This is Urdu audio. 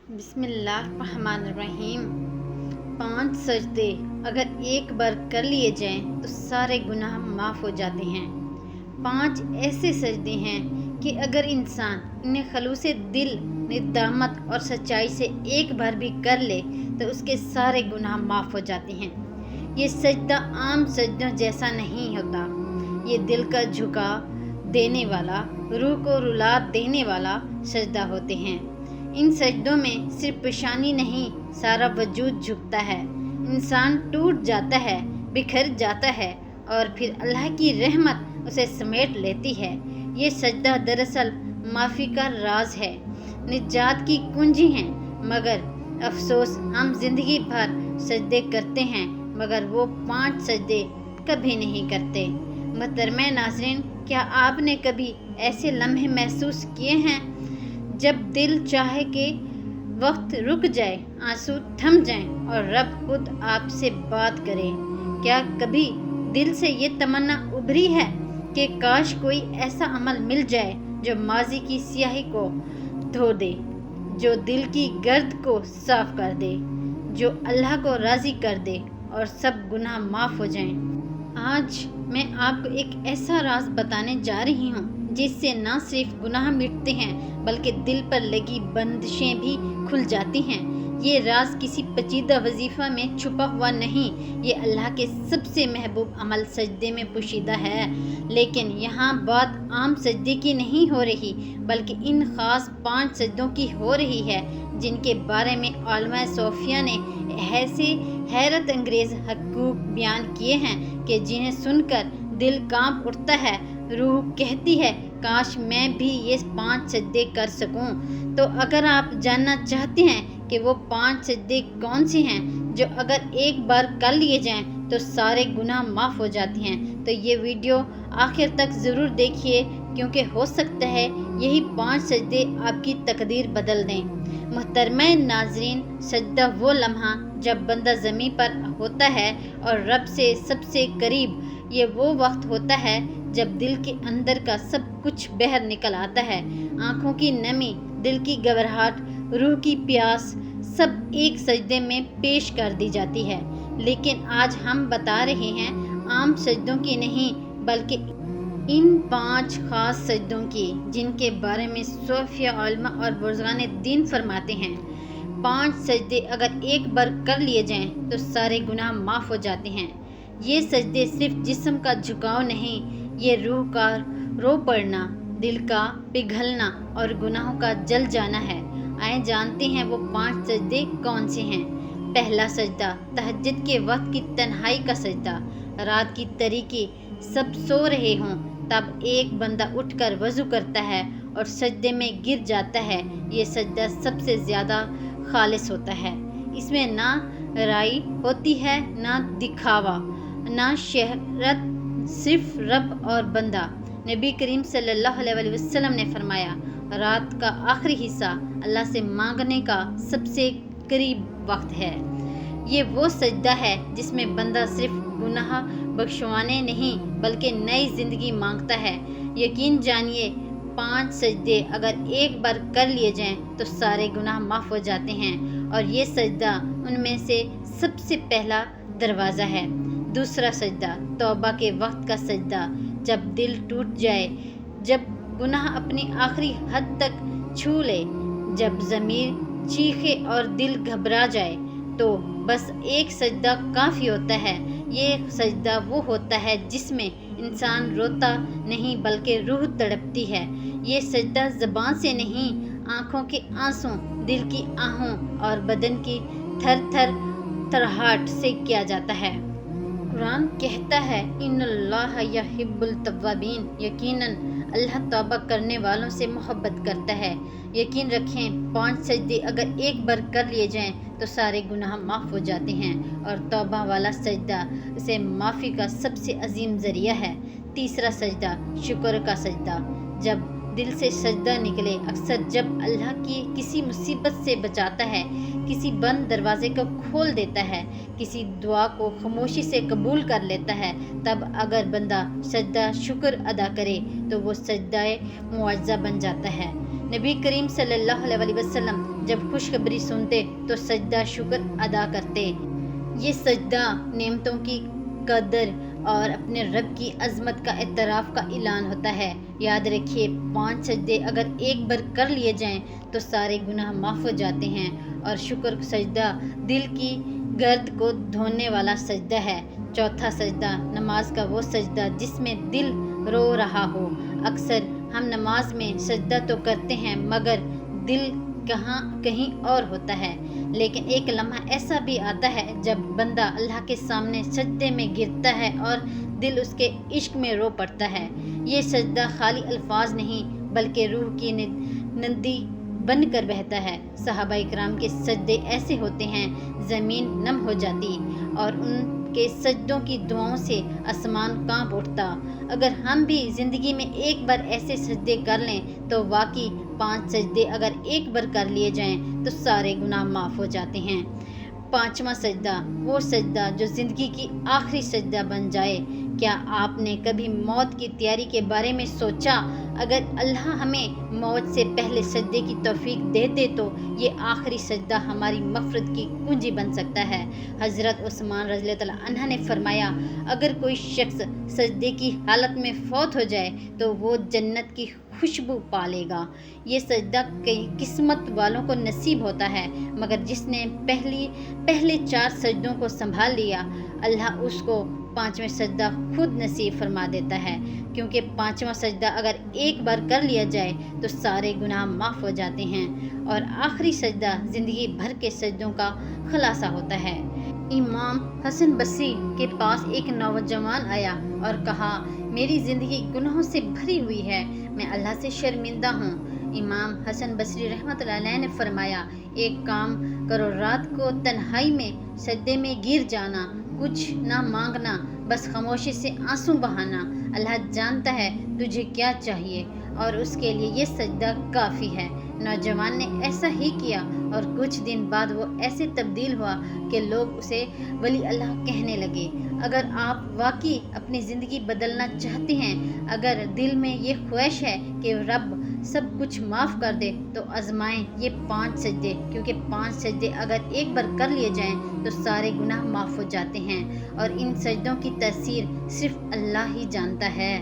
بسم اللہ الرحمن الرحیم۔ 5 سجدے اگر ایک بار کر لیے جائیں تو سارے گناہ معاف ہو جاتے ہیں۔ 5 ایسے سجدے ہیں کہ اگر انسان انہیں خلوص دل، ندامت اور سچائی سے ایک بار بھی کر لے تو اس کے سارے گناہ معاف ہو جاتے ہیں۔ یہ سجدہ عام سجدوں جیسا نہیں ہوتا، یہ دل کا جھکا دینے والا، روح کو رلا دینے والا سجدہ ہوتے ہیں۔ ان سجدوں میں صرف پیشانی نہیں، سارا وجود جھکتا ہے، انسان ٹوٹ جاتا ہے، بکھر جاتا ہے اور پھر اللہ کی رحمت اسے سمیٹ لیتی ہے۔ یہ سجدہ دراصل معافی کا راز ہے، نجات کی کنجی ہے، مگر افسوس ہم زندگی بھر سجدے کرتے ہیں مگر وہ 5 سجدے کبھی نہیں کرتے۔ محترمہ ناظرین، کیا آپ نے کبھی ایسے لمحے محسوس کیے ہیں جب دل چاہے کہ وقت رک جائے، آنسو تھم جائیں اور رب خود آپ سے بات کرے؟ کیا کبھی دل سے یہ تمنا ابھری ہے کہ کاش کوئی ایسا عمل مل جائے جو ماضی کی سیاہی کو دھو دے، جو دل کی گرد کو صاف کر دے، جو اللہ کو راضی کر دے اور سب گناہ معاف ہو جائیں؟ آج میں آپ کو ایک ایسا راز بتانے جا رہی ہوں جس سے نہ صرف گناہ مٹتے ہیں بلکہ دل پر لگی بندشیں بھی کھل جاتی ہیں۔ یہ راز کسی پیچیدہ وظیفہ میں چھپا ہوا نہیں، یہ اللہ کے سب سے محبوب عمل سجدے میں پوشیدہ ہے۔ لیکن یہاں بات عام سجدے کی نہیں ہو رہی بلکہ ان خاص 5 سجدوں کی ہو رہی ہے جن کے بارے میں علماء صوفیہ نے ایسے حیرت انگیز حقائق بیان کیے ہیں کہ جنہیں سن کر دل کانپ اٹھتا ہے، روح کہتی ہے کاش میں بھی یہ 5 سجدے کر سکوں۔ تو اگر آپ جاننا چاہتے ہیں کہ وہ 5 سجدے کون سے ہیں جو اگر ایک بار کر لیے جائیں تو سارے گناہ معاف ہو جاتے ہیں، تو یہ ویڈیو آخر تک ضرور دیکھیے، کیونکہ ہو سکتا ہے یہی 5 سجدے آپ کی تقدیر بدل دیں۔ محترمہ ناظرین، سجدہ وہ لمحہ جب بندہ زمین پر ہوتا ہے اور رب سے سب سے قریب، یہ وہ وقت ہوتا ہے جب دل کے اندر کا سب کچھ باہر نکل آتا ہے، آنکھوں کی نمی، دل کی گھبراہٹ، روح کی پیاس، سب ایک سجدے میں پیش کر دی جاتی ہے۔ لیکن آج ہم بتا رہے ہیں عام سجدوں کی نہیں بلکہ ان 5 خاص سجدوں کی جن کے بارے میں صوفیہ، علماء اور بزرگان دین فرماتے ہیں 5 سجدے اگر ایک بار کر لیے جائیں تو سارے گناہ معاف ہو جاتے ہیں۔ یہ سجدے صرف جسم کا جھکاؤ نہیں، یہ روح کا رو پڑنا، دل کا پگھلنا اور گناہوں کا جل جانا ہے۔ آئیں جانتے ہیں وہ 5 سجدے کون سے ہیں۔ پہلا سجدہ، تہجد کے وقت کی تنہائی کا سجدہ۔ رات کی تاریکی، سب سو رہے ہوں، تب ایک بندہ اٹھ کر وضو کرتا ہے اور سجدے میں گر جاتا ہے۔ یہ سجدہ سب سے زیادہ خالص ہوتا ہے، اس میں نہ رائی ہوتی ہے، نہ دکھاوا، نہ شہرت، صرف رب اور بندہ۔ نبی کریم صلی اللہ علیہ وسلم نے فرمایا، رات کا آخری حصہ اللہ سے مانگنے کا سب سے قریب وقت ہے۔ یہ وہ سجدہ ہے جس میں بندہ صرف گناہ بخشوانے نہیں بلکہ نئی زندگی مانگتا ہے۔ یقین جانیے 5 سجدے اگر ایک بار کر لیے جائیں تو سارے گناہ معاف ہو جاتے ہیں، اور یہ سجدہ ان میں سے سب سے پہلا دروازہ ہے۔ دوسرا سجدہ، توبہ کے وقت کا سجدہ۔ جب دل ٹوٹ جائے، جب گناہ اپنی آخری حد تک چھو لے، جب ضمیر چیخے اور دل گھبرا جائے تو بس ایک سجدہ کافی ہوتا ہے۔ یہ سجدہ وہ ہوتا ہے جس میں انسان روتا نہیں بلکہ روح تڑپتی ہے۔ یہ سجدہ زبان سے نہیں، آنکھوں کے آنسوں، دل کی آہوں اور بدن کی تھر تھر تھراہٹ سے کیا جاتا ہے۔ قرآن کہتا ہے ان اللہ یحب التوابین، یقیناً اللہ توبہ کرنے والوں سے محبت کرتا ہے۔ یقین رکھیں 5 سجدے اگر ایک بار کر لیے جائیں تو سارے گناہ معاف ہو جاتے ہیں، اور توبہ والا سجدہ اسے معافی کا سب سے عظیم ذریعہ ہے۔ تیسرا سجدہ، شکر کا سجدہ۔ جب دل سے سجدہ نکلے، اکثر جب اللہ کی کسی مصیبت سے بچاتا ہے، کسی بند دروازے کو کھول دیتا ہے، کسی دعا کو خاموشی سے قبول کر لیتا ہے، تب اگر بندہ سجدہ شکر ادا کرے تو وہ سجدہ معجزہ بن جاتا ہے۔ نبی کریم صلی اللہ علیہ وسلم جب خوشخبری سنتے تو سجدہ شکر ادا کرتے۔ یہ سجدہ نعمتوں کی قدر اور اپنے رب کی عظمت کا اعتراف کا اعلان ہوتا ہے۔ یاد رکھیے 5 سجدے اگر ایک بار کر لیے جائیں تو سارے گناہ معاف ہو جاتے ہیں، اور شکر سجدہ دل کی گرد کو دھونے والا سجدہ ہے۔ چوتھا سجدہ نماز کا وہ سجدہ جس میں دل رو رہا ہو۔ اکثر ہم نماز میں سجدہ تو کرتے ہیں مگر دل کہیں اور ہوتا ہے، لیکن ایک لمحہ ایسا بھی آتا ہے جب بندہ اللہ کے سامنے سجدے میں گرتا ہے اور دل اس کے عشق میں رو پڑتا ہے۔ یہ سجدہ خالی الفاظ نہیں بلکہ روح کی ندی بن کر بہتا ہے۔ صحابہ اکرام کے سجدے ایسے ہوتے ہیں زمین نم ہو جاتی اور ان کے سجدوں کی دعاؤں سے آسمان کانپ اٹھتا۔ اگر ہم بھی زندگی میں ایک بار ایسے سجدے کر لیں تو واقعی 5 سجدے اگر ایک بار کر لیے جائیں تو سارے گناہ معاف ہو جاتے ہیں۔ 5واں سجدہ وہ سجدہ جو زندگی کی آخری سجدہ بن جائے۔ کیا آپ نے کبھی موت کی تیاری کے بارے میں سوچا؟ اگر اللہ ہمیں موت سے پہلے سجدے کی توفیق دے دے تو یہ آخری سجدہ ہماری مغفرت کی کنجی بن سکتا ہے۔ حضرت عثمان رضی اللہ تعالیٰ عنہ نے فرمایا، اگر کوئی شخص سجدے کی حالت میں فوت ہو جائے تو وہ جنت کی خوشبو پالے گا۔ یہ سجدہ کئی قسمت والوں کو نصیب ہوتا ہے، مگر جس نے پہلے 4 سجدوں کو سنبھال لیا اللہ اس کو 5واں سجدہ خود نصیب فرما دیتا ہے، کیونکہ 5واں سجدہ اگر ایک بار کر لیا جائے تو سارے گناہ معاف ہو جاتے ہیں، اور آخری سجدہ زندگی بھر کے سجدوں کا خلاصہ ہوتا ہے۔ امام حسن بصری کے پاس ایک نوجوان آیا اور کہا، میری زندگی گناہوں سے بھری ہوئی ہے، میں اللہ سے شرمندہ ہوں۔ امام حسن بصری رحمۃ اللہ علیہ نے فرمایا، ایک کام کرو، رات کو تنہائی میں سجدے میں گر جانا، کچھ نہ مانگنا، بس خاموشی سے آنسو بہانا۔ اللہ جانتا ہے تجھے کیا چاہیے اور اس کے لیے یہ سجدہ کافی ہے۔ نوجوان نے ایسا ہی کیا اور کچھ دن بعد وہ ایسے تبدیل ہوا کہ لوگ اسے ولی اللہ کہنے لگے۔ اگر آپ واقعی اپنی زندگی بدلنا چاہتے ہیں، اگر دل میں یہ خواہش ہے کہ رب سب کچھ معاف کر دے تو آزمائیں یہ 5 سجدے، کیونکہ 5 سجدے اگر ایک بار کر لیے جائیں تو سارے گناہ معاف ہو جاتے ہیں، اور ان سجدوں کی تاثیر صرف اللہ ہی جانتا ہے۔